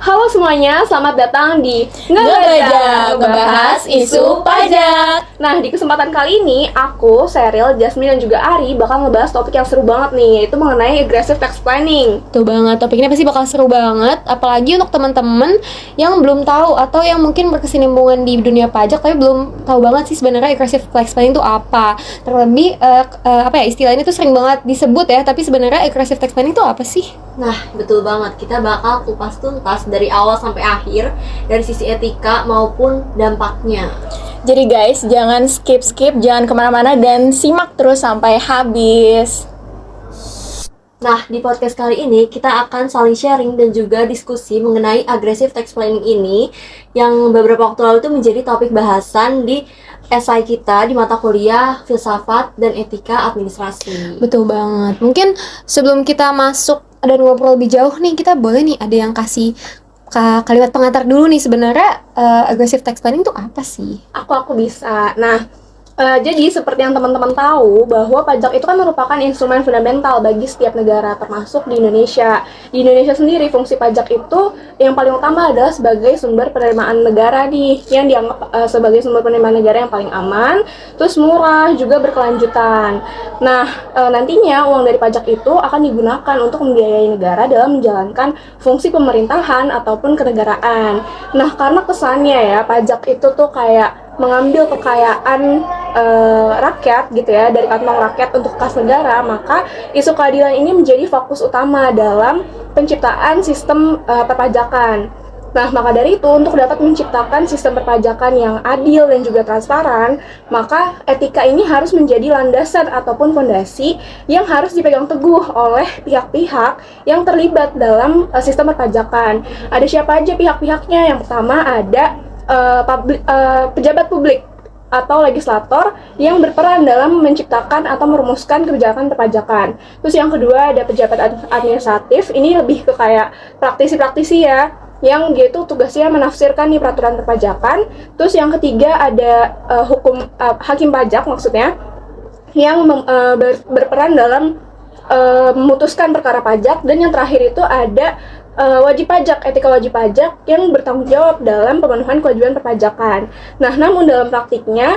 Halo semuanya, selamat datang di Ngebaja, ngebahas isu pajak. Nah, di kesempatan kali ini, aku, Sheryl, Jasmine, dan juga Ari bakal ngebahas topik yang seru banget nih, yaitu mengenai aggressive tax planning. Tuh banget, topik ini pasti bakal seru banget. Apalagi untuk teman-teman yang belum tahu atau yang mungkin berkesinambungan di dunia pajak tapi belum tahu banget sih sebenarnya aggressive tax planning itu apa. Terlebih istilah ini tuh sering banget disebut ya, tapi sebenarnya aggressive tax planning itu apa sih? Nah, betul banget. Kita bakal kupas tuntas dari awal sampai akhir, dari sisi etika maupun dampaknya. Jadi guys, jangan skip, jangan kemana-mana dan simak terus sampai habis. Nah, di podcast kali ini kita akan saling sharing dan juga diskusi mengenai aggressive tax planning ini yang beberapa waktu lalu itu menjadi topik bahasan di esai kita di mata kuliah filsafat dan etika administrasi. Betul banget. Mungkin sebelum kita masuk dan ngobrol lebih jauh nih, kita boleh nih ada yang kasih kalimat pengantar dulu nih, sebenarnya aggressive tax planning itu apa sih? Aku bisa. Nah, jadi seperti yang teman-teman tahu bahwa pajak itu kan merupakan instrumen fundamental bagi setiap negara, termasuk di Indonesia. Di Indonesia sendiri, fungsi pajak itu yang paling utama adalah sebagai sumber penerimaan negara nih, yang dianggap sebagai sumber penerimaan negara yang paling aman, terus murah, juga berkelanjutan. Nah, nantinya uang dari pajak itu akan digunakan untuk membiayai negara dalam menjalankan fungsi pemerintahan ataupun kenegaraan. Nah, karena kesannya ya, pajak itu tuh kayak mengambil kekayaan rakyat gitu ya, dari kantong rakyat untuk kas negara, maka isu keadilan ini menjadi fokus utama dalam penciptaan sistem perpajakan. Nah, maka dari itu, untuk dapat menciptakan sistem perpajakan yang adil dan juga transparan, maka etika ini harus menjadi landasan ataupun fondasi yang harus dipegang teguh oleh pihak-pihak yang terlibat dalam sistem perpajakan. Ada siapa aja pihak-pihaknya? Yang pertama ada pejabat publik atau legislator yang berperan dalam menciptakan atau merumuskan kebijakan perpajakan. Terus yang kedua ada pejabat administratif, ini lebih ke kayak praktisi-praktisi ya, yang dia itu tugasnya menafsirkan nih peraturan perpajakan. Terus yang ketiga ada hakim pajak maksudnya, yang berperan dalam memutuskan perkara pajak. Dan yang terakhir itu ada wajib pajak, etika wajib pajak yang bertanggung jawab dalam pemenuhan kewajiban perpajakan. Nah, namun dalam praktiknya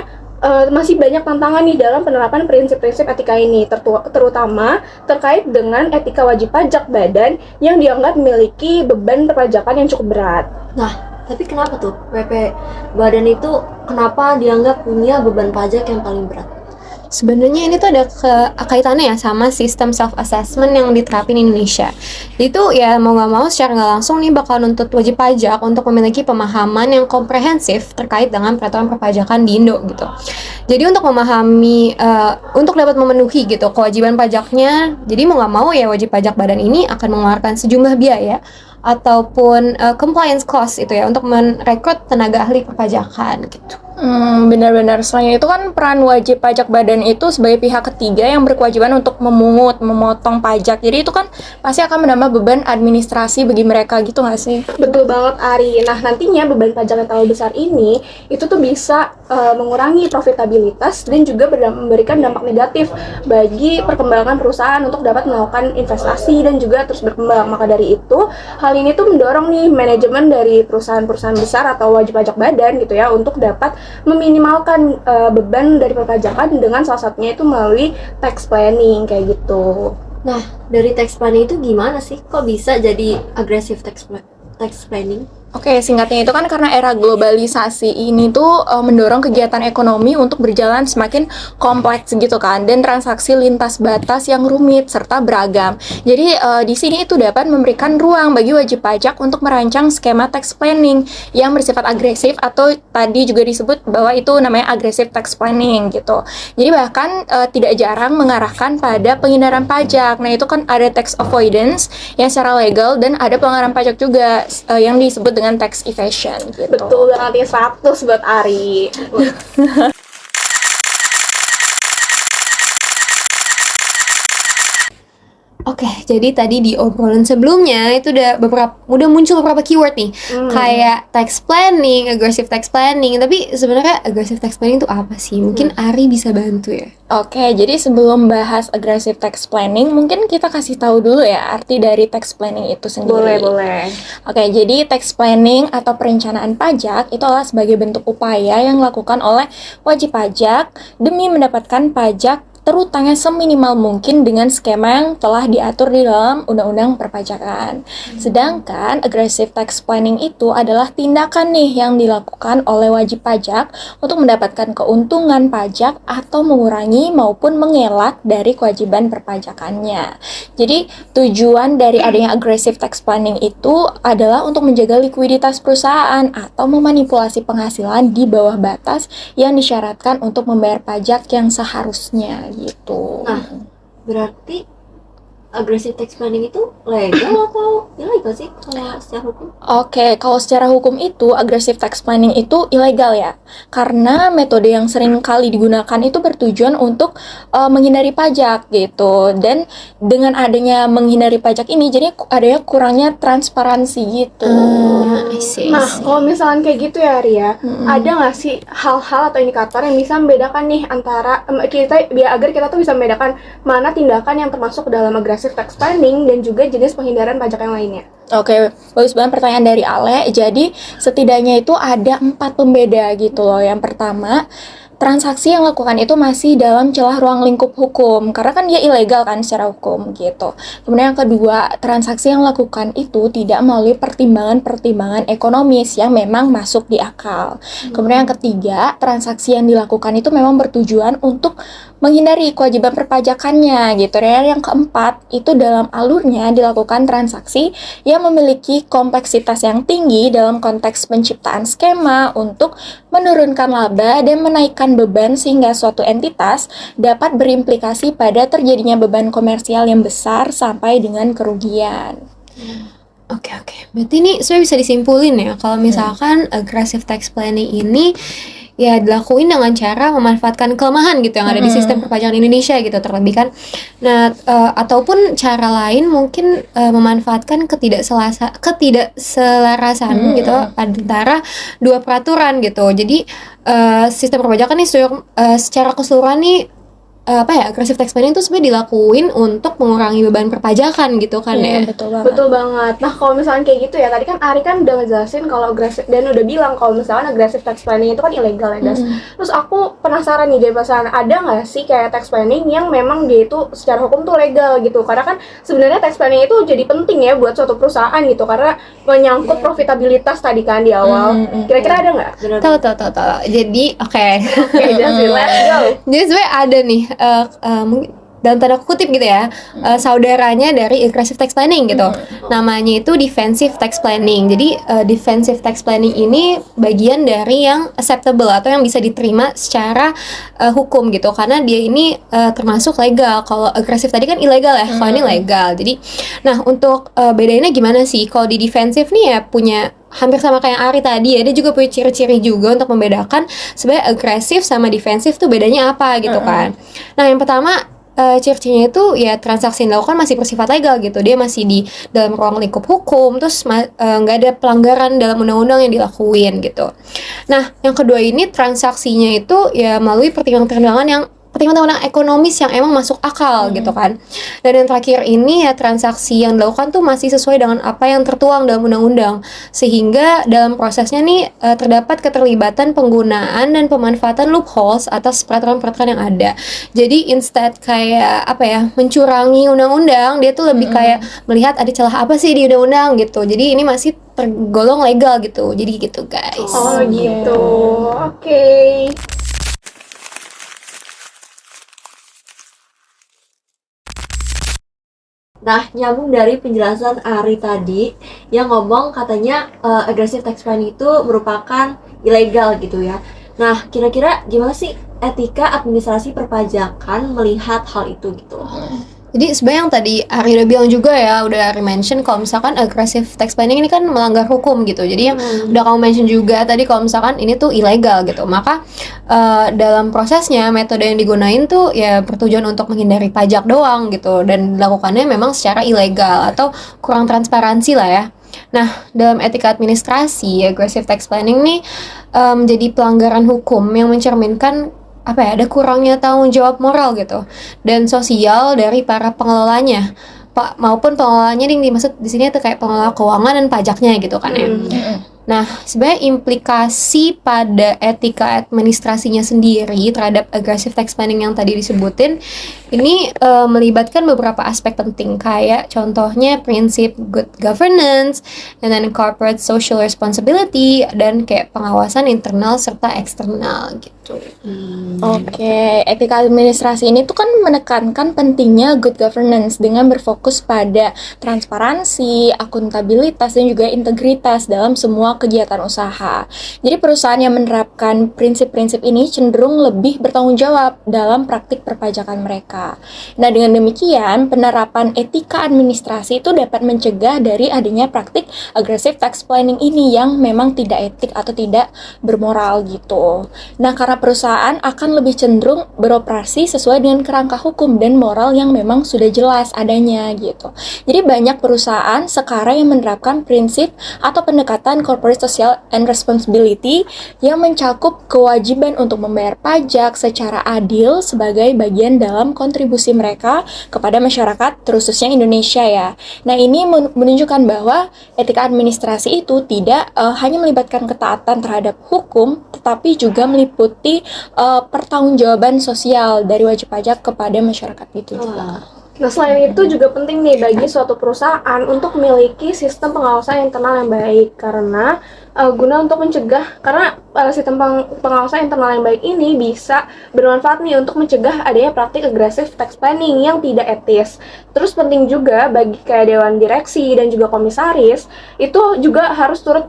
masih banyak tantangan nih dalam penerapan prinsip-prinsip etika ini, terutama terkait dengan etika wajib pajak badan yang dianggap memiliki beban perpajakan yang cukup berat. Nah, tapi kenapa tuh WP badan itu kenapa dianggap punya beban pajak yang paling berat? Sebenarnya ini tuh ada kaitannya ya sama sistem self-assessment yang diterapin di Indonesia. Itu ya mau nggak mau secara nggak langsung nih bakal nuntut wajib pajak untuk memiliki pemahaman yang komprehensif terkait dengan peraturan perpajakan di Indo gitu. Jadi untuk memahami, untuk dapat memenuhi gitu kewajiban pajaknya, jadi mau nggak mau ya wajib pajak badan ini akan mengeluarkan sejumlah biaya ataupun compliance cost itu ya untuk merekrut tenaga ahli perpajakan gitu. Benar-benar. Selain itu kan peran wajib pajak badan itu sebagai pihak ketiga yang berkewajiban untuk memungut, memotong pajak. Jadi itu kan pasti akan menambah beban administrasi bagi mereka gitu nggak sih? Betul banget, Ari. Nah, nantinya beban pajak yang terlalu besar ini itu tuh bisa mengurangi profitabilitas dan juga memberikan dampak negatif bagi perkembangan perusahaan untuk dapat melakukan investasi dan juga terus berkembang. Maka dari itu, hal ini tuh mendorong nih manajemen dari perusahaan-perusahaan besar atau wajib pajak badan gitu ya untuk dapat meminimalkan beban dari perpajakan dengan salah satunya itu melalui tax planning kayak gitu. Nah, dari tax planning itu gimana sih? Kok bisa jadi aggressive tax planning? Oke, singkatnya itu kan karena era globalisasi ini tuh mendorong kegiatan ekonomi untuk berjalan semakin kompleks gitu kan, dan transaksi lintas batas yang rumit serta beragam. Jadi di sini itu dapat memberikan ruang bagi wajib pajak untuk merancang skema tax planning yang bersifat agresif, atau tadi juga disebut bahwa itu namanya aggressive tax planning gitu. Jadi bahkan tidak jarang mengarahkan pada penghindaran pajak. Nah, itu kan ada tax avoidance yang secara legal dan ada pelanggaran pajak juga yang disebut dengan tax evasion gitu. Betul banget, 100 buat Ari. Oke, jadi tadi di obrolan sebelumnya itu udah muncul beberapa keyword nih, kayak tax planning, aggressive tax planning. Tapi sebenarnya aggressive tax planning itu apa sih? Mungkin Ari bisa bantu ya. Oke, jadi sebelum bahas aggressive tax planning, mungkin kita kasih tahu dulu ya arti dari tax planning itu sendiri. Boleh. Oke, jadi tax planning atau perencanaan pajak itu adalah sebagai bentuk upaya yang dilakukan oleh wajib pajak demi mendapatkan pajak terutangnya seminimal mungkin dengan skema yang telah diatur di dalam Undang-Undang Perpajakan. Sedangkan aggressive tax planning itu adalah tindakan nih yang dilakukan oleh wajib pajak untuk mendapatkan keuntungan pajak atau mengurangi maupun mengelak dari kewajiban perpajakannya. Jadi tujuan dari adanya aggressive tax planning itu adalah untuk menjaga likuiditas perusahaan atau memanipulasi penghasilan di bawah batas yang disyaratkan untuk membayar pajak yang seharusnya gitu. Nah, berarti aggressive tax planning itu legal atau ilegal sih kalau secara hukum? Oke, kalau secara hukum itu aggressive tax planning itu ilegal ya, karena metode yang sering kali digunakan itu bertujuan untuk menghindari pajak gitu, dan dengan adanya menghindari pajak ini jadi adanya kurangnya transparansi gitu. I see. Nah, kalau misalnya kayak gitu ya Ria, ada nggak sih hal-hal atau indikator yang bisa membedakan nih antara agar kita tuh bisa membedakan mana tindakan yang termasuk dalam aggressive tax planning dan juga jenis penghindaran pajak yang lainnya? Oke, bagus banget pertanyaan dari Ale. Jadi setidaknya itu ada 4 pembeda gitu loh. Yang pertama, transaksi yang lakukan itu masih dalam celah ruang lingkup hukum, karena kan dia ilegal kan secara hukum gitu. Kemudian yang kedua, transaksi yang lakukan itu tidak melalui pertimbangan-pertimbangan ekonomis yang memang masuk di akal. Kemudian yang ketiga, transaksi yang dilakukan itu memang bertujuan untuk menghindari kewajiban perpajakannya gitu. Dan yang keempat, itu dalam alurnya dilakukan transaksi yang memiliki kompleksitas yang tinggi dalam konteks penciptaan skema untuk menurunkan laba dan menaikkan beban sehingga suatu entitas dapat berimplikasi pada terjadinya beban komersial yang besar sampai dengan kerugian. Oke. Berarti ini sebenarnya bisa disimpulin ya kalau misalkan aggressive tax planning ini ya dilakuin dengan cara memanfaatkan kelemahan gitu yang ada di sistem perpajakan Indonesia gitu, terlebih kan. Nah, ataupun cara lain mungkin memanfaatkan ketidakselarasan gitu antara dua peraturan gitu. Jadi sistem perpajakan nih secara keseluruhan nih aggressive tax planning itu sebenarnya dilakuin untuk mengurangi beban perpajakan gitu kan ya. Betul banget. Nah, kalau misalnya kayak gitu ya, tadi kan Ari kan udah ngejelasin kalau aggressive dan udah bilang kalau misalnya aggressive tax planning itu kan ilegal ya guys. Terus aku penasaran nih dari pasangan, ada nggak sih kayak tax planning yang memang dia itu secara hukum tuh legal gitu? Karena kan sebenarnya tax planning itu jadi penting ya buat suatu perusahaan gitu, karena menyangkut profitabilitas tadi kan di awal. Kira-kira ada nggak? Tahu. Jadi oke, Jelasin, let's go. jadi sebenarnya ada nih mungkin dalam tanda kutip gitu ya, saudaranya dari aggressive tax planning gitu. Namanya itu defensive tax planning. Jadi defensive tax planning ini bagian dari yang acceptable atau yang bisa diterima secara hukum gitu, karena dia ini termasuk legal. Kalau aggressive tadi kan ilegal ya, kalau ini legal. Jadi nah untuk bedainnya gimana sih? Kalau di defensive nih ya punya hampir sama kayak Ari tadi ya, dia juga punya ciri-ciri juga untuk membedakan sebenarnya agresif sama defensif tuh bedanya apa gitu kan. Nah yang pertama, ciri-cirinya itu ya transaksi yang dilakukan masih bersifat legal gitu, dia masih di dalam ruang lingkup hukum, terus nggak ada pelanggaran dalam undang-undang yang dilakuin gitu. Nah yang kedua ini transaksinya itu ya melalui pertimbangan-pertimbangan yang pertimbangan ekonomis yang emang masuk akal gitu kan. Dan yang terakhir ini ya transaksi yang dilakukan tuh masih sesuai dengan apa yang tertuang dalam undang-undang, sehingga dalam prosesnya nih terdapat keterlibatan penggunaan dan pemanfaatan loopholes atas peraturan-peraturan yang ada. Jadi instead kayak mencurangi undang-undang, dia tuh lebih kayak melihat ada celah apa sih di undang-undang gitu. Jadi ini masih tergolong legal gitu. Jadi gitu guys. Oh gitu. Oke. Nah, nyambung dari penjelasan Ari tadi yang ngomong katanya aggressive tax planning itu merupakan ilegal gitu ya. Nah, kira-kira gimana sih etika administrasi perpajakan melihat hal itu gitu? Jadi sebenarnya yang tadi Ari udah bilang juga ya, udah Ari mention kalau misalkan aggressive tax planning ini kan melanggar hukum gitu. Jadi yang udah kamu mention juga tadi kalau misalkan ini tuh ilegal gitu, maka dalam prosesnya metode yang digunain tuh ya bertujuan untuk menghindari pajak doang gitu, dan dilakukannya memang secara ilegal atau kurang transparansi lah ya. Nah, dalam etika administrasi, aggressive tax planning nih menjadi pelanggaran hukum yang mencerminkan apa ya, ada kurangnya tanggung jawab moral gitu dan sosial dari para pengelolanya, Pak, maupun pengelolanya yang dimaksud di sini tuh kayak pengelola keuangan dan pajaknya gitu kan ya. Nah, sebenarnya implikasi pada etika administrasinya sendiri terhadap aggressive tax planning yang tadi disebutin ini melibatkan beberapa aspek penting, kayak contohnya prinsip good governance, and then corporate social responsibility, dan kayak pengawasan internal serta eksternal gitu. Oke, etika administrasi ini tuh kan menekankan pentingnya good governance dengan berfokus pada transparansi, akuntabilitas, dan juga integritas dalam semua kegiatan usaha. Jadi perusahaan yang menerapkan prinsip-prinsip ini cenderung lebih bertanggung jawab dalam praktik perpajakan mereka. Nah, dengan demikian, penerapan etika administrasi itu dapat mencegah dari adanya praktik aggressive tax planning ini yang memang tidak etik atau tidak bermoral gitu. Nah, karena perusahaan akan lebih cenderung beroperasi sesuai dengan kerangka hukum dan moral yang memang sudah jelas adanya gitu. Jadi banyak perusahaan sekarang yang menerapkan prinsip atau pendekatan corporate social and responsibility yang mencakup kewajiban untuk membayar pajak secara adil sebagai bagian dalam kontribusi mereka kepada masyarakat, terkhususnya Indonesia ya. Nah, ini menunjukkan bahwa etika administrasi itu tidak hanya melibatkan ketaatan terhadap hukum, tetapi juga meliputi pertanggungjawaban sosial dari wajib pajak kepada masyarakat itu juga. Nah, selain itu juga penting nih bagi suatu perusahaan untuk memiliki sistem pengawasan internal yang baik, karena guna untuk mencegah, karena sistem pengawasan internal yang baik ini bisa bermanfaat nih untuk mencegah adanya praktik agresif tax planning yang tidak etis. Terus penting juga bagi kayak dewan direksi dan juga komisaris itu juga harus turut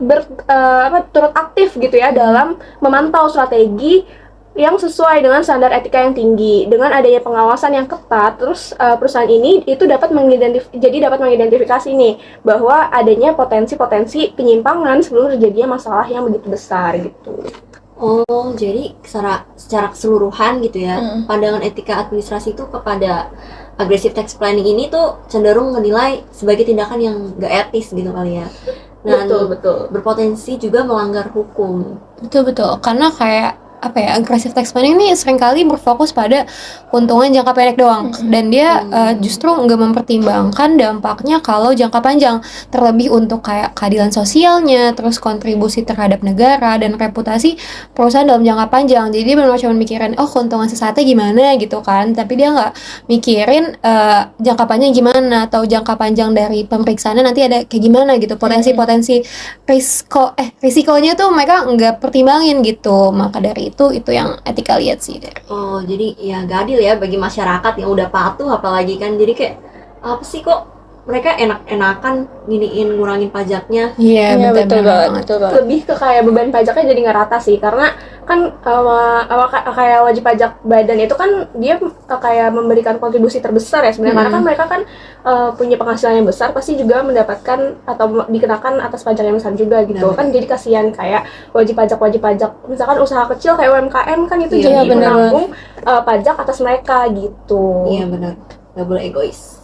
aktif gitu ya dalam memantau strategi yang sesuai dengan standar etika yang tinggi. Dengan adanya pengawasan yang ketat, terus perusahaan ini itu dapat mengidentifikasi nih bahwa adanya potensi-potensi penyimpangan sebelum terjadinya masalah yang begitu besar gitu. Oh, jadi secara keseluruhan gitu ya, pandangan etika administrasi itu kepada aggressive tax planning ini tuh cenderung menilai sebagai tindakan yang gak etis gitu kali ya. Dan Betul. berpotensi juga melanggar hukum. Betul, karena kayak apa ya, aggressive tax planning ini seringkali berfokus pada keuntungan jangka pendek doang, dan dia justru nggak mempertimbangkan dampaknya kalau jangka panjang, terlebih untuk kayak keadilan sosialnya, terus kontribusi terhadap negara dan reputasi perusahaan dalam jangka panjang. Jadi benar cuma mikirin keuntungan sesaatnya gimana gitu kan, tapi dia nggak mikirin jangka panjang gimana, atau jangka panjang dari pemeriksaannya nanti ada kayak gimana gitu, potensi risikonya tuh mereka nggak pertimbangin gitu. Maka dari itu yang etika lihat sih dari. Oh, jadi ya gak adil ya bagi masyarakat yang udah patuh, apalagi kan jadi kayak apa sih kok mereka enak-enakan ngurangin pajaknya. Iya, betul banget. Lebih ke kayak beban pajaknya jadi nggak rata sih, karena kan kayak wajib pajak badan itu kan dia kayak memberikan kontribusi terbesar ya sebenarnya, karena kan mereka kan punya penghasilan yang besar, pasti juga mendapatkan atau dikenakan atas pajak yang besar juga gitu. Kan jadi kasihan kayak wajib pajak misalkan usaha kecil kayak UMKM kan itu jadi menanggung pajak atas mereka gitu. Iya benar, nggak boleh egois.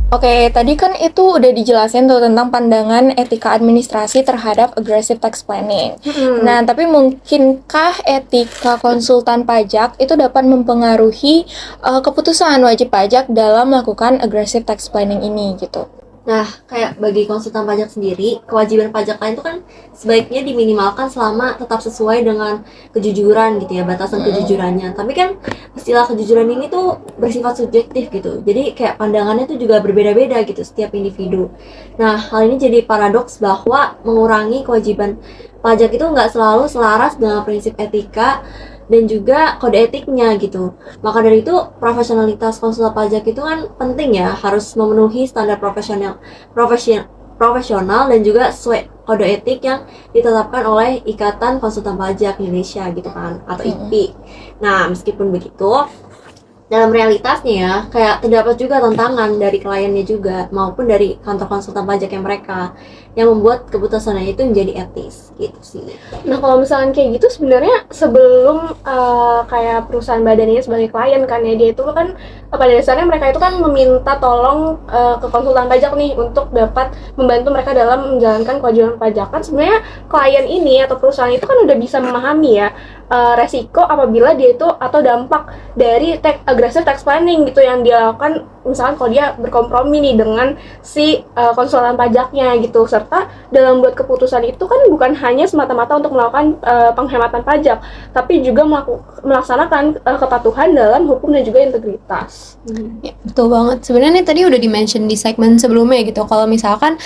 Oke, tadi kan itu udah dijelasin tuh tentang pandangan etika administrasi terhadap aggressive tax planning. Nah, tapi mungkinkah etika konsultan pajak itu dapat mempengaruhi keputusan wajib pajak dalam melakukan aggressive tax planning ini gitu? Nah, kayak bagi konsultan pajak sendiri, kewajiban pajak lain itu kan sebaiknya diminimalkan selama tetap sesuai dengan kejujuran gitu ya, batasan kejujurannya. Tapi kan istilah kejujuran ini tuh bersifat subjektif gitu. Jadi kayak pandangannya tuh juga berbeda-beda gitu setiap individu. Nah, hal ini jadi paradoks bahwa mengurangi kewajiban pajak itu nggak selalu selaras dengan prinsip etika dan juga kode etiknya gitu. Maka dari itu profesionalitas konsultan pajak itu kan penting ya, harus memenuhi standar profesional dan juga sesuai kode etik yang ditetapkan oleh Ikatan Konsultan Pajak Indonesia gitu kan, atau IKPI. Nah, meskipun begitu, dalam realitasnya ya, kayak terdapat juga tantangan dari kliennya juga maupun dari kantor konsultan pajak yang mereka yang membuat keputusannya itu menjadi etis gitu sih. Nah, kalau misalkan kayak gitu sebenarnya sebelum kayak perusahaan badan ini sebagai klien kan ya, dia itu kan pada dasarnya mereka itu kan meminta tolong ke konsultan pajak nih untuk dapat membantu mereka dalam menjalankan kewajiban pajak. Kan sebenarnya klien ini atau perusahaan itu kan udah bisa memahami ya resiko apabila dia itu atau dampak dari aggressive tax planning gitu yang dia lakukan, misalkan kalau dia berkompromi nih dengan si konsultan pajaknya gitu, serta dalam buat keputusan itu kan bukan hanya semata-mata untuk melakukan penghematan pajak, tapi juga melaksanakan kepatuhan dalam hukum dan juga integritas. Ya, betul banget. Sebenarnya nih tadi udah di-mention di segmen sebelumnya gitu. Kalau misalkan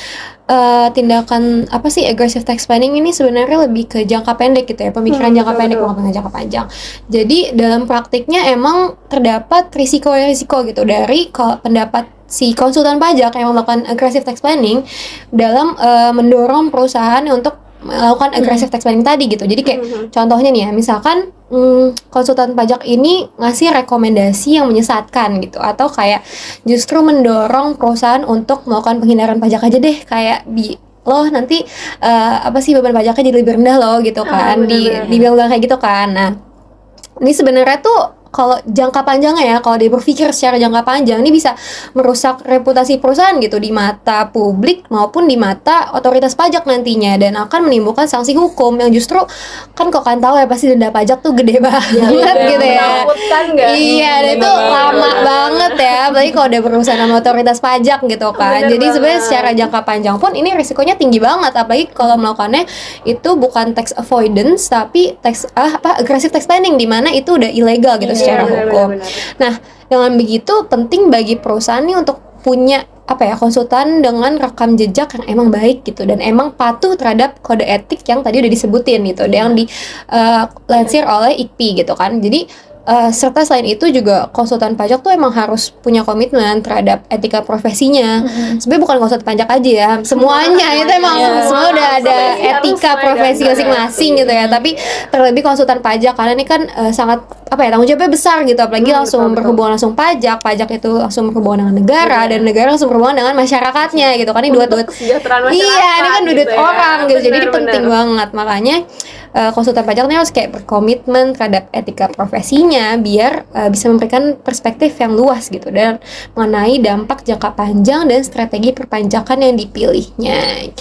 tindakan apa sih aggressive tax planning ini sebenarnya lebih ke jangka pendek gitu ya, pemikiran jangka pendek bukan jangka panjang. Jadi dalam praktiknya emang terdapat risiko-risiko gitu dari pendapat si konsultan pajak yang melakukan aggressive tax planning dalam mendorong perusahaan untuk melakukan aggressive tax planning tadi gitu. Jadi kayak contohnya nih ya, misalkan konsultan pajak ini ngasih rekomendasi yang menyesatkan gitu, atau kayak justru mendorong perusahaan untuk melakukan penghindaran pajak aja deh, kayak loh nanti apa sih beban pajaknya jadi lebih rendah loh gitu kan, dibilang kayak gitu kan. Nah, ini sebenarnya tuh kalau jangka panjangnya ya, kalau dia berpikir secara jangka panjang, ini bisa merusak reputasi perusahaan gitu di mata publik maupun di mata otoritas pajak nantinya, dan akan menimbulkan sanksi hukum yang justru kan kok kan tahu ya pasti denda pajak tuh gede banget gitu ya. Menakutkan nggak? Iya, dan itu lama banget ya, apalagi kalau udah berurusan sama otoritas pajak gitu kan. Bener Jadi sebenarnya banget. secara jangka panjang pun ini risikonya tinggi banget, apalagi kalau melakukannya itu bukan tax avoidance tapi aggressive tax planning, di mana itu udah ilegal gitu secara hukum. Nah, dengan begitu penting bagi perusahaan nih untuk punya konsultan dengan rekam jejak yang emang baik gitu, dan emang patuh terhadap kode etik yang tadi udah disebutin gitu, yang dilansir oleh IKPI gitu kan. Jadi serta selain itu juga konsultan pajak tuh emang harus punya komitmen terhadap etika profesinya. Sebenarnya bukan konsultan pajak aja ya, semuanya itu emang semua udah ada etika profesi masing-masing gitu ya. Tapi terlebih konsultan pajak karena ini kan sangat tanggung jawabnya besar gitu, apalagi langsung berhubungan langsung pajak itu langsung berhubungan dengan negara, dan negara langsung berhubungan dengan masyarakatnya gitu kan. Ini duit kesejahteraan masyarakat. Iya, ini kan duit gitu orang ya. gitu. Jadi ini Bener. penting banget, makanya konsultan pajak ini harus kayak berkomitmen terhadap etika profesinya biar bisa memberikan perspektif yang luas gitu dan mengenai dampak jangka panjang dan strategi perpajakan yang dipilihnya.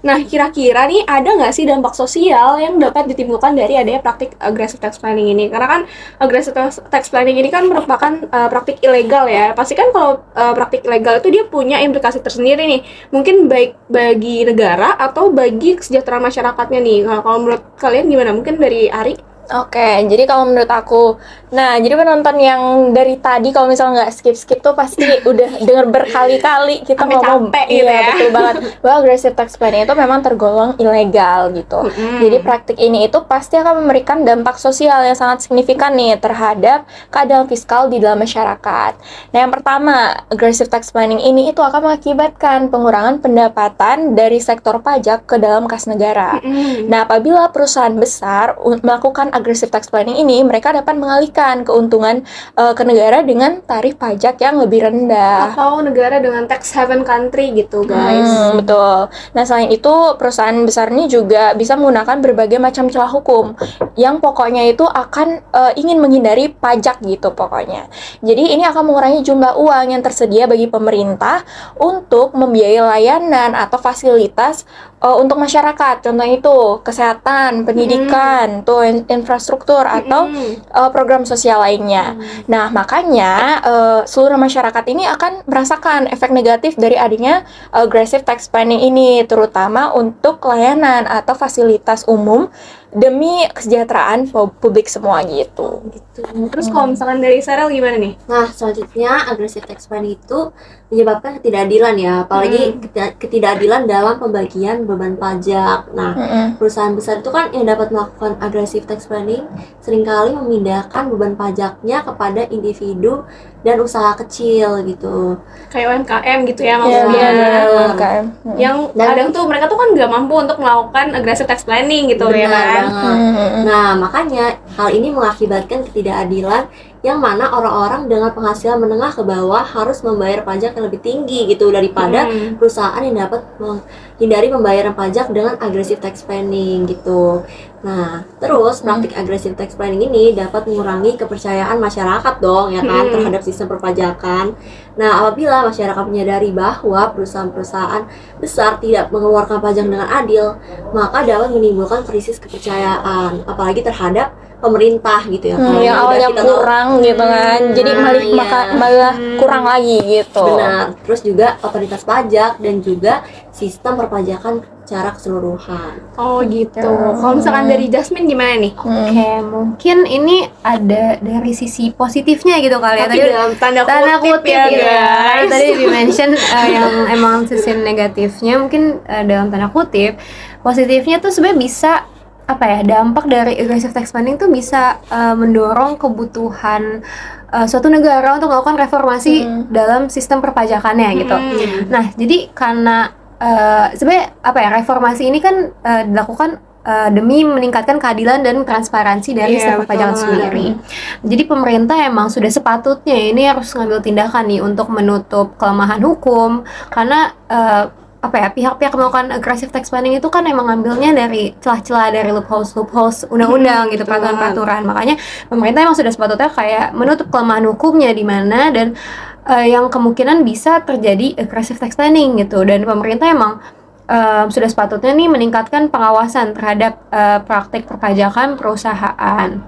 Nah, kira-kira nih ada nggak sih dampak sosial yang dapat ditimbulkan dari adanya praktik aggressive tax planning ini? Karena kan aggressive tax planning ini kan merupakan praktik ilegal ya. Pasti kan kalau praktik ilegal itu dia punya implikasi tersendiri nih. Mungkin baik bagi negara atau bagi kesejahteraan masyarakatnya nih. Nah, kalau menurut kalian gimana? Mungkin dari Ari? Oke, jadi kalau menurut aku, nah jadi penonton yang dari tadi kalau misalnya nggak skip tuh pasti udah denger berkali-kali kita Sampai ngomong, capek gitu iya ya. betul banget, bahwa aggressive tax planning itu memang tergolong ilegal gitu. Jadi praktik ini itu pasti akan memberikan dampak sosial yang sangat signifikan nih terhadap keadilan fiskal di dalam masyarakat. Nah yang pertama, aggressive tax planning ini itu akan mengakibatkan pengurangan pendapatan dari sektor pajak ke dalam kas negara. Nah apabila perusahaan besar melakukan aggressive tax planning ini, mereka dapat mengalihkan keuntungan ke negara dengan tarif pajak yang lebih rendah. Atau negara dengan tax haven country gitu, guys. Betul. Nah, selain itu, perusahaan besar ini juga bisa menggunakan berbagai macam celah hukum yang pokoknya itu akan ingin menghindari pajak gitu pokoknya. Jadi, ini akan mengurangi jumlah uang yang tersedia bagi pemerintah untuk membiayai layanan atau fasilitas untuk masyarakat. Contohnya itu kesehatan, pendidikan, tuh infrastruktur atau program sosial lainnya. Nah, makanya seluruh masyarakat ini akan merasakan efek negatif dari adanya aggressive tax planning ini, terutama untuk layanan atau fasilitas umum demi kesejahteraan publik semua gitu. Terus kalau misalkan dari Sarel gimana nih? Nah, selanjutnya aggressive tax planning itu menyebabkan ketidakadilan ya, apalagi ketidakadilan dalam pembagian beban pajak. Nah, perusahaan besar itu kan yang dapat melakukan aggressive tax planning seringkali memindahkan beban pajaknya kepada individu dan usaha kecil gitu. Kayak UMKM gitu ya Iya, maksudnya. benar, UMKM. Yang kadang tuh mereka tuh kan nggak mampu untuk melakukan aggressive tax planning gitu ya Benar kan. banget. Nah, makanya hal ini mengakibatkan ketidakadilan yang mana orang-orang dengan penghasilan menengah ke bawah harus membayar pajak yang lebih tinggi gitu daripada perusahaan yang dapat menghindari pembayaran pajak dengan aggressive tax planning gitu. Nah, terus praktik aggressive tax planning ini dapat mengurangi kepercayaan masyarakat dong ya kan terhadap sistem perpajakan. Nah, apabila masyarakat menyadari bahwa perusahaan-perusahaan besar tidak mengeluarkan pajak dengan adil, maka dapat menimbulkan krisis kepercayaan apalagi terhadap pemerintah gitu ya. Yang Udah awalnya kita tahu- kurang gitu kan, jadi malah kurang lagi gitu. Benar. Terus juga otoritas pajak dan juga sistem perpajakan secara keseluruhan. Oh gitu. Kalau misalkan dari Jasmine gimana nih? Oke, mungkin ini ada dari sisi positifnya gitu kali ya. Tapi dalam tanda kutip ya, guys. Tadi di-mention yang emang sisi negatifnya mungkin dalam tanda kutip. Positifnya tuh sebenarnya bisa apa ya, dampak dari aggressive tax planning tuh bisa mendorong kebutuhan suatu negara untuk melakukan reformasi dalam sistem perpajakannya gitu. Nah, jadi karena sebenarnya apa ya, reformasi ini kan dilakukan demi meningkatkan keadilan dan transparansi dari sistem perpajakan sendiri. Jadi pemerintah emang sudah sepatutnya ini harus ngambil tindakan nih untuk menutup kelemahan hukum, karena apa ya, pihak-pihak melakukan aggressive tax planning itu kan emang ngambilnya dari celah-celah, dari loopholes undang-undang gitu, peraturan-peraturan. Makanya pemerintah emang sudah sepatutnya kayak menutup kelemahan hukumnya di mana dan yang kemungkinan bisa terjadi aggressive tax planning gitu. Dan pemerintah emang sudah sepatutnya nih meningkatkan pengawasan terhadap praktik perpajakan perusahaan.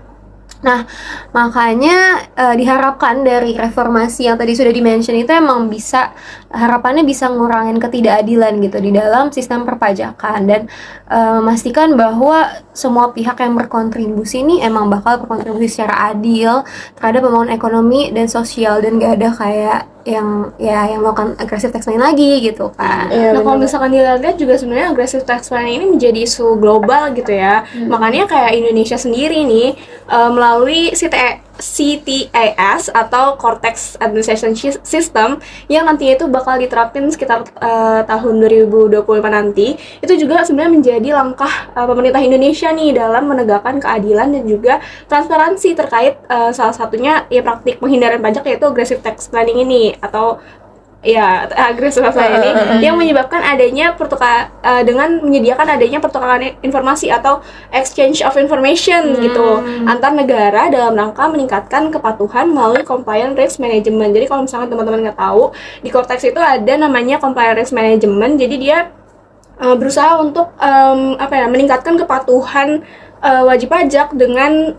Nah, makanya diharapkan dari reformasi yang tadi sudah di-mention itu emang bisa, harapannya bisa ngurangin ketidakadilan gitu di dalam sistem perpajakan dan memastikan bahwa semua pihak yang berkontribusi ini emang bakal berkontribusi secara adil terhadap pembangunan ekonomi dan sosial, dan gak ada kayak yang melakukan aggressive tax planning lagi gitu kan. Nah, kalau misalkan dilihat juga sebenarnya aggressive tax planning ini menjadi isu global gitu ya. Makanya kayak Indonesia sendiri nih melalui CTAS atau Cortex Administration System yang nantinya itu bakal diterapin sekitar tahun 2025 nanti, itu juga sebenarnya menjadi langkah pemerintah Indonesia nih dalam menegakkan keadilan dan juga transparansi terkait salah satunya ya praktik penghindaran pajak, yaitu aggressive tax planning ini atau ya agresif ini yang menyebabkan adanya dengan menyediakan adanya pertukaran informasi atau exchange of information gitu antar negara dalam rangka meningkatkan kepatuhan melalui compliance risk management. Jadi kalau misalkan teman-teman nggak tahu, di Cortex itu ada namanya compliance risk management. Jadi dia berusaha untuk meningkatkan kepatuhan wajib pajak dengan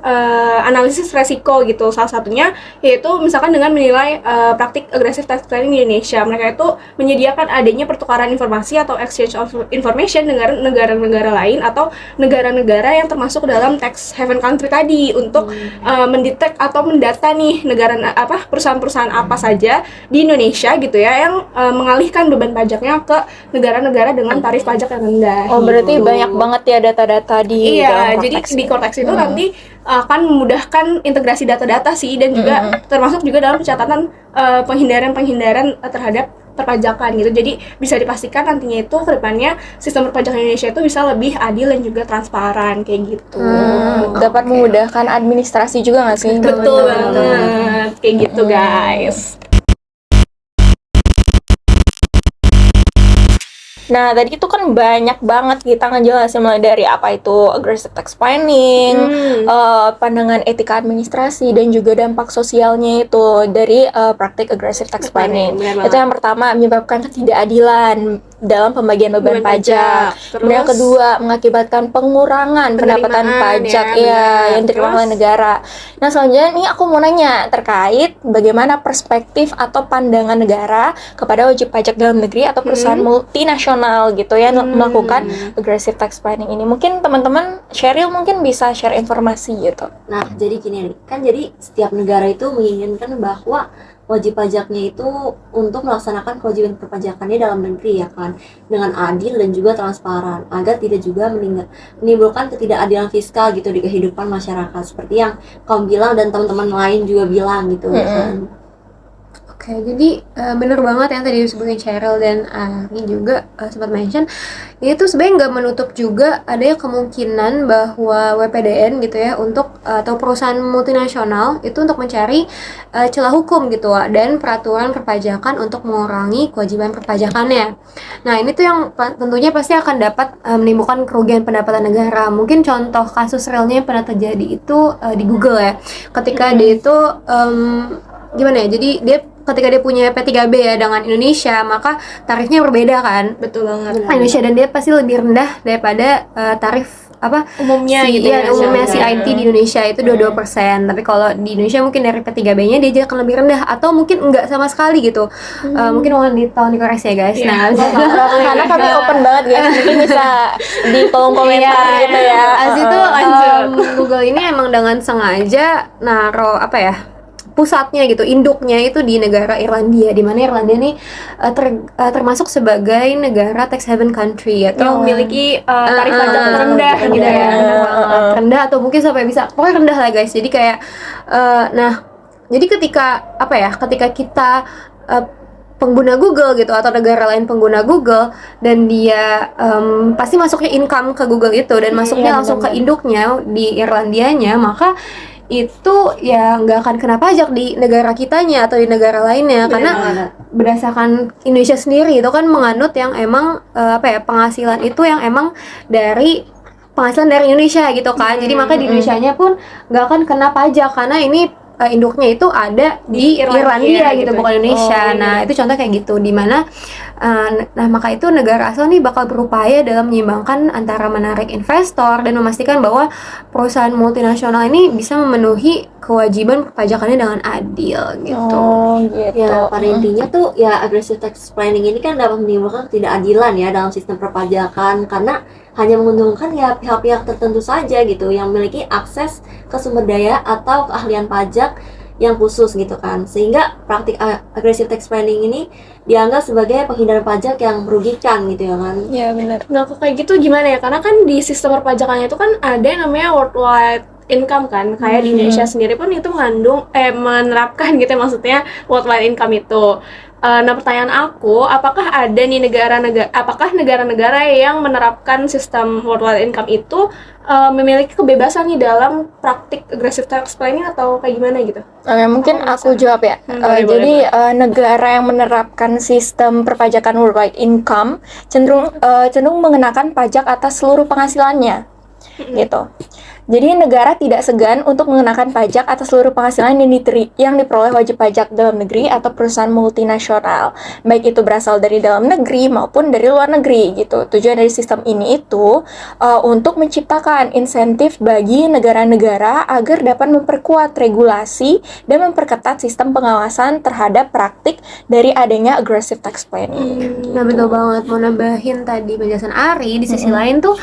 analisis resiko gitu. Salah satunya yaitu misalkan dengan menilai praktik aggressive tax planning di Indonesia. Mereka itu menyediakan adanya pertukaran informasi atau exchange of information dengan negara-negara lain atau negara-negara yang termasuk dalam tax haven country tadi untuk mendetek atau mendata nih perusahaan-perusahaan apa saja di Indonesia gitu ya yang mengalihkan beban pajaknya ke negara-negara dengan tarif pajak yang rendah. Oh, berarti banyak banget ya data-data di dalam jadi di Cortex itu nanti akan memudahkan integrasi data-data sih, dan juga termasuk juga dalam pencatatan penghindaran terhadap perpajakan gitu. Jadi bisa dipastikan nantinya itu ke depannya sistem perpajakan Indonesia itu bisa lebih adil dan juga transparan kayak gitu. Dapat memudahkan administrasi juga nggak sih? Betul banget kayak gitu guys. Nah, tadi itu kan banyak banget kita ngejelasin mulai dari apa itu aggressive tax planning, pandangan etika administrasi, dan juga dampak sosialnya itu dari praktik aggressive tax planning. Itu yang pertama, menyebabkan ketidakadilan dalam pembagian beban Beban pajak. pajak. Kemudian yang Terus kedua, mengakibatkan pengurangan pendapatan penerimaan, pajak ya, benar. yang diterima Terus oleh negara. Nah, selanjutnya nih aku mau nanya terkait bagaimana perspektif atau pandangan negara kepada wajib pajak dalam negeri atau perusahaan multinasional gitu ya melakukan aggressive tax planning ini. Mungkin teman-teman Sheryl mungkin bisa share informasi gitu. Nah, jadi gini nih, kan jadi setiap negara itu menginginkan bahwa wajib pajaknya itu untuk melaksanakan kewajiban perpajakannya dalam negeri ya kan, dengan adil dan juga transparan, agar tidak juga menimbulkan ketidakadilan fiskal gitu di kehidupan masyarakat, seperti yang kamu bilang dan teman-teman lain juga bilang gitu ya kan. Oke, jadi bener banget yang tadi disebutin Cheryl dan Ari juga sempat mention, ini tuh sebenarnya nggak menutup juga adanya kemungkinan bahwa WPDN gitu ya untuk atau perusahaan multinasional itu untuk mencari celah hukum gitu dan peraturan perpajakan untuk mengurangi kewajiban perpajakannya. Nah ini tuh yang tentunya pasti akan dapat menimbulkan kerugian pendapatan negara. Mungkin contoh kasus realnya yang pernah terjadi itu di Google ya, ketika dia itu gimana ya, jadi dia ketika dia punya P3B ya dengan Indonesia, maka tarifnya berbeda kan. betul banget. Indonesia, dan dia pasti lebih rendah daripada tarif Umumnya gitu ya, umumnya si misalnya. IT di Indonesia itu 22%. Tapi kalau di Indonesia mungkin dari P3B-nya dia akan lebih rendah atau mungkin enggak sama sekali gitu. Mungkin mohon tolong dikoreksi ya guys. Nah, Karena kami open banget guys, mungkin bisa di kolom komentar gitu ya. Abis itu Google ini emang dengan sengaja naro pusatnya gitu, induknya itu di negara Irlandia, di mana Irlandia ini termasuk sebagai negara tax haven country atau memiliki tarif pajak terendah gitu rendah ya. rendah atau mungkin sampai bisa pokoknya rendah lah guys. Jadi kayak jadi ketika ketika kita pengguna Google gitu atau negara lain pengguna Google dan dia pasti masuknya income ke Google itu dan masuknya langsung ke induknya di Irlandianya, maka itu ya nggak akan kena pajak di negara kitanya atau di negara lainnya. Karena berdasarkan Indonesia sendiri itu kan menganut yang emang penghasilan itu yang emang dari penghasilan dari Indonesia gitu kan. Jadi maka di Indonesianya pun nggak akan kena pajak karena ini induknya itu ada di Irlandia gitu, bukan Indonesia. Nah itu contoh kayak gitu, dimana maka itu negara asal nih bakal berupaya dalam menyeimbangkan antara menarik investor dan memastikan bahwa perusahaan multinasional ini bisa memenuhi kewajiban perpajakannya dengan adil gitu. Gitu. Ya, pada intinya tuh ya aggressive tax planning ini kan dapat menimbulkan ketidakadilan ya dalam sistem perpajakan, karena hanya menguntungkan ya pihak-pihak tertentu saja gitu yang memiliki akses ke sumber daya atau keahlian pajak yang khusus gitu kan, sehingga praktik aggressive tax planning ini dianggap sebagai penghindaran pajak yang merugikan gitu ya kan. Iya benar. Nah, kok kayak gitu gimana ya? Karena kan di sistem perpajakannya itu kan ada yang namanya worldwide income kan, kayak di Indonesia sendiri pun itu menerapkan gitu ya, maksudnya worldwide income itu. Nah pertanyaan aku, apakah ada nih negara-negara yang menerapkan sistem worldwide income itu memiliki kebebasan nih dalam praktik aggressive tax planning atau kayak gimana gitu? Mungkin aku jawab ya. Boleh. Negara yang menerapkan sistem perpajakan worldwide income cenderung mengenakan pajak atas seluruh penghasilannya, gitu. Jadi negara tidak segan untuk mengenakan pajak atas seluruh penghasilan yang diperoleh wajib pajak dalam negeri atau perusahaan multinasional, baik itu berasal dari dalam negeri maupun dari luar negeri gitu. Tujuan dari sistem ini itu untuk menciptakan insentif bagi negara-negara agar dapat memperkuat regulasi dan memperketat sistem pengawasan terhadap praktik dari adanya aggressive tax planning. Nah betul banget, mau nambahin tadi penjelasan Ari, di sisi lain tuh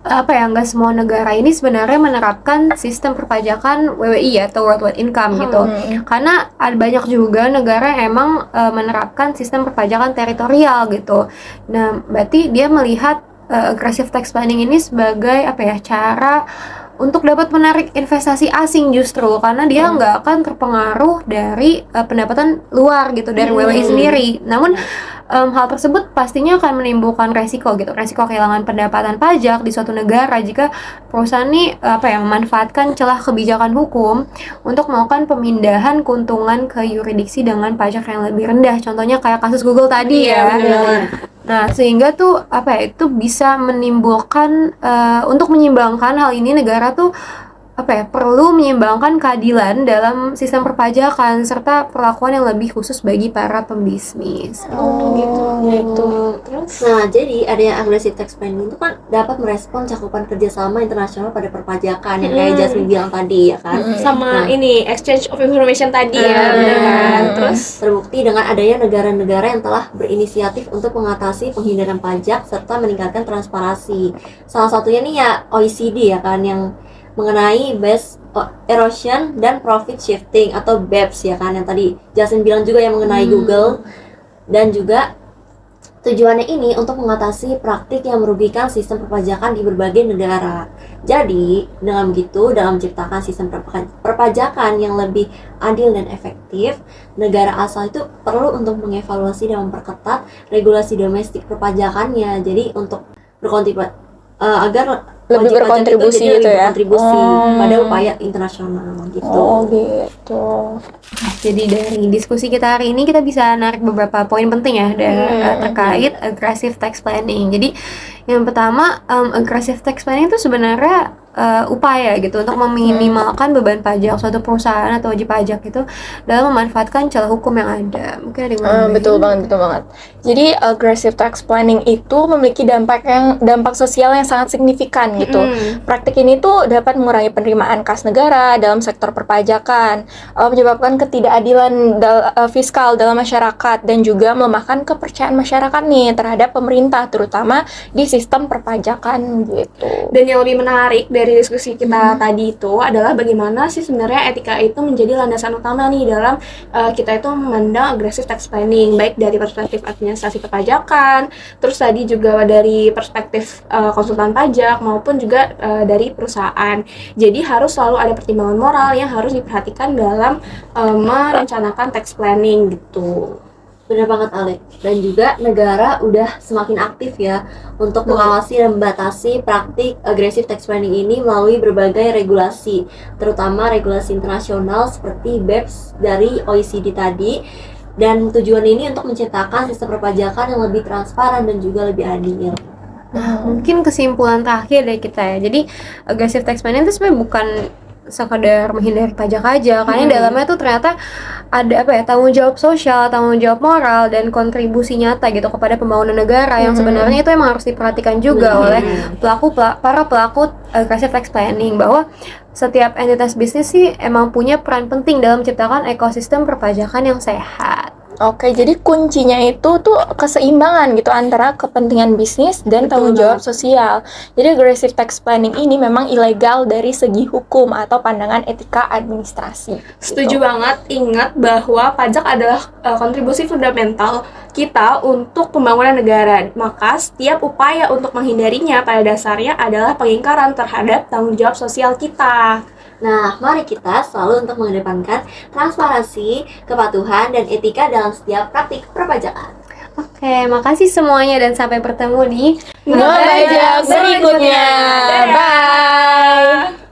nggak semua negara ini sebenarnya menerapkan sistem perpajakan WWI atau worldwide income gitu. Karena ada banyak juga negara yang emang menerapkan sistem perpajakan teritorial gitu. Nah, berarti dia melihat aggressive tax planning ini sebagai cara untuk dapat menarik investasi asing justru, karena dia nggak akan terpengaruh dari pendapatan luar gitu, dari WWI sendiri. Namun hal tersebut pastinya akan menimbulkan resiko kehilangan pendapatan pajak di suatu negara jika perusahaan ini memanfaatkan celah kebijakan hukum untuk melakukan pemindahan keuntungan ke yurisdiksi dengan pajak yang lebih rendah. Contohnya kayak kasus Google tadi ya. Nah, sehingga tuh itu bisa menimbulkan untuk menyimbangkan hal ini, negara tuh perlu menyeimbangkan keadilan dalam sistem perpajakan serta perlakuan yang lebih khusus bagi para pembisnis. Gitu. Terus, nah jadi adanya aggressive tax planning itu kan dapat merespon cakupan kerjasama internasional pada perpajakan yang kayak Jasmine bilang tadi ya kan. Sama Nah, ini exchange of information tadi ya, benar kan? Terus terbukti dengan adanya negara-negara yang telah berinisiatif untuk mengatasi penghindaran pajak serta meningkatkan transparansi. Salah satunya nih ya OECD ya kan, yang mengenai base erosion dan profit shifting atau BEPS ya kan, yang tadi Jason bilang juga yang mengenai Google, dan juga tujuannya ini untuk mengatasi praktik yang merugikan sistem perpajakan di berbagai negara. Jadi, dengan begitu, dalam menciptakan sistem perpajakan yang lebih adil dan efektif, negara asal itu perlu untuk mengevaluasi dan memperketat regulasi domestik perpajakannya. Jadi, untuk agar Lebih wajib pajak berkontribusi itu jadi gitu lebih ya? berkontribusi pada upaya internasional gitu. Oh gitu. Jadi dari diskusi kita hari ini kita bisa narik beberapa poin penting ya terkait aggressive tax planning. Jadi yang pertama, aggressive tax planning itu sebenarnya upaya gitu untuk meminimalkan beban pajak suatu perusahaan atau wajib pajak itu dalam memanfaatkan celah hukum yang ada. Mungkin ada yang mau nambahin? Betul banget. Jadi aggressive tax planning itu memiliki dampak sosial yang sangat signifikan gitu. Praktik ini tuh dapat mengurangi penerimaan kas negara dalam sektor perpajakan, menyebabkan ketidakadilan fiskal dalam masyarakat, dan juga melemahkan kepercayaan masyarakat nih terhadap pemerintah, terutama di sistem perpajakan gitu. dan yang lebih menarik dari diskusi kita tadi itu adalah bagaimana sih sebenarnya etika itu menjadi landasan utama nih dalam kita itu memandang aggressive tax planning, baik dari perspektif administrasi perpajakan, terus tadi juga dari perspektif konsultan pajak maupun juga dari perusahaan. Jadi harus selalu ada pertimbangan moral yang harus diperhatikan dalam merencanakan tax planning gitu. Benar banget Ale. Dan juga negara udah semakin aktif ya untuk mengawasi dan membatasi praktik aggressive tax planning ini melalui berbagai regulasi, terutama regulasi internasional seperti BEPS dari OECD tadi. Dan tujuan ini untuk menciptakan sistem perpajakan yang lebih transparan dan juga lebih adil. Nah, mungkin kesimpulan terakhir dari kita ya. Jadi aggressive tax planning itu sebenarnya bukan sekadar menghindari pajak aja, karena dalamnya tuh ternyata ada tanggung jawab sosial, tanggung jawab moral, dan kontribusi nyata gitu kepada pembangunan negara yang sebenarnya itu emang harus diperhatikan juga oleh para pelaku aggressive tax planning, bahwa setiap entitas bisnis sih emang punya peran penting dalam menciptakan ekosistem perpajakan yang sehat. Oke, jadi kuncinya itu tuh keseimbangan gitu antara kepentingan bisnis dan tanggung jawab sosial. Jadi aggressive tax planning ini memang ilegal dari segi hukum atau pandangan etika administrasi. Setuju banget, ingat bahwa pajak adalah kontribusi fundamental kita untuk pembangunan negara. Maka setiap upaya untuk menghindarinya pada dasarnya adalah pengingkaran terhadap tanggung jawab sosial kita. Nah, mari kita selalu untuk mengedepankan transparansi, kepatuhan, dan etika dalam setiap praktik perpajakan. Oke, makasih semuanya dan sampai bertemu di Ngepajak berikutnya. Bye.